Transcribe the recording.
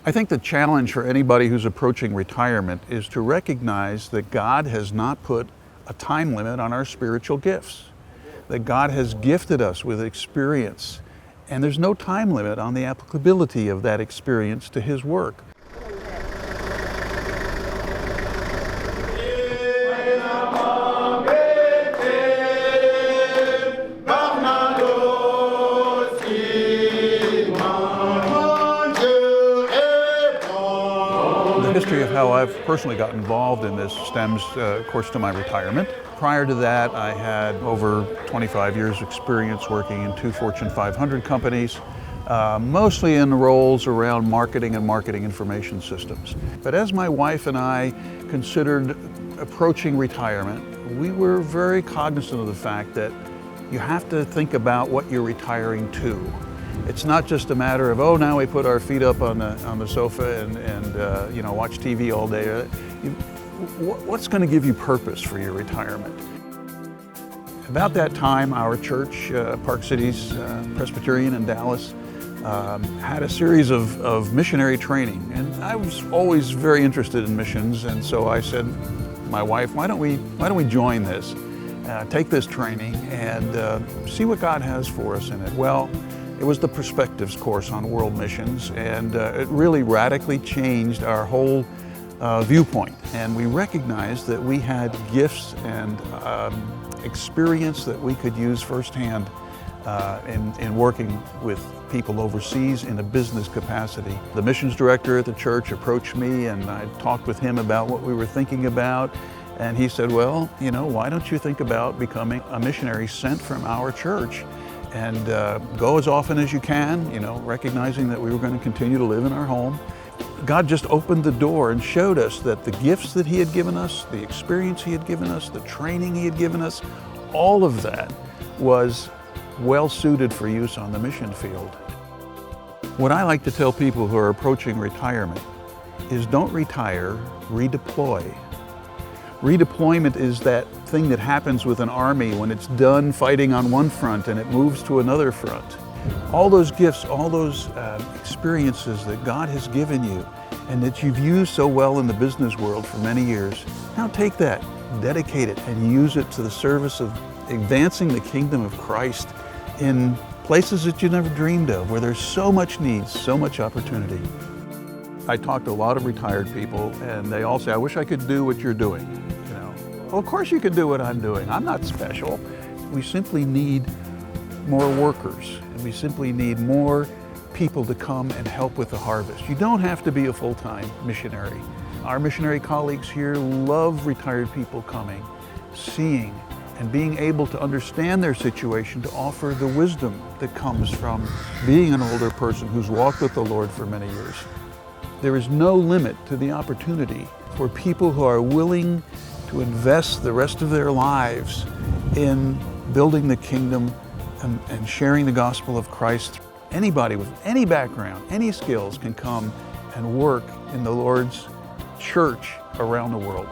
I think the challenge for anybody who's approaching retirement is to recognize that God has not put a time limit on our spiritual gifts, that God has gifted us with experience, and there's no time limit on the applicability of that experience to His work. The history of how I've personally got involved in this stems, of course, to my retirement. Prior to that, I had over 25 years experience working in 2 Fortune 500 companies, mostly in roles around marketing and marketing information systems. But as my wife and I considered approaching retirement, we were very cognizant of the fact that you have to think about what you're retiring to. It's not just a matter of, oh, now we put our feet up on the sofa and you know, watch TV all day. What's going to give you purpose for your retirement? About that time, our church, Park Cities Presbyterian in Dallas, had a series of missionary training, and I was always very interested in missions. And so I said, my wife, why don't we join this, take this training, and see what God has for us in it? Well, it was the Perspectives course on world missions, and it really radically changed our whole viewpoint. And we recognized that we had gifts and experience that we could use firsthand in working with people overseas in a business capacity. The missions director at the church approached me, and I talked with him about what we were thinking about. And he said, well, you know, why don't you think about becoming a missionary sent from our church, and go as often as you can, you know, recognizing that we were going to continue to live in our home. God just opened the door and showed us that the gifts that He had given us, the experience He had given us, the training He had given us, all of that was well suited for use on the mission field. What I like to tell people who are approaching retirement is don't retire, redeploy. Redeployment is that thing that happens with an army when it's done fighting on one front and it moves to another front. All those gifts, all those experiences that God has given you and that you've used so well in the business world for many years, now take that, dedicate it, and use it to the service of advancing the kingdom of Christ in places that you never dreamed of, where there's so much need, so much opportunity. I talk to a lot of retired people, and they all say, I wish I could do what you're doing. You know, well, of course you can do what I'm doing. I'm not special. We simply need more workers, and we simply need more people to come and help with the harvest. You don't have to be a full-time missionary. Our missionary colleagues here love retired people coming, seeing, and being able to understand their situation, to offer the wisdom that comes from being an older person who's walked with the Lord for many years. There is no limit to the opportunity for people who are willing to invest the rest of their lives in building the kingdom and sharing the gospel of Christ. Anybody with any background, any skills can come and work in the Lord's church around the world.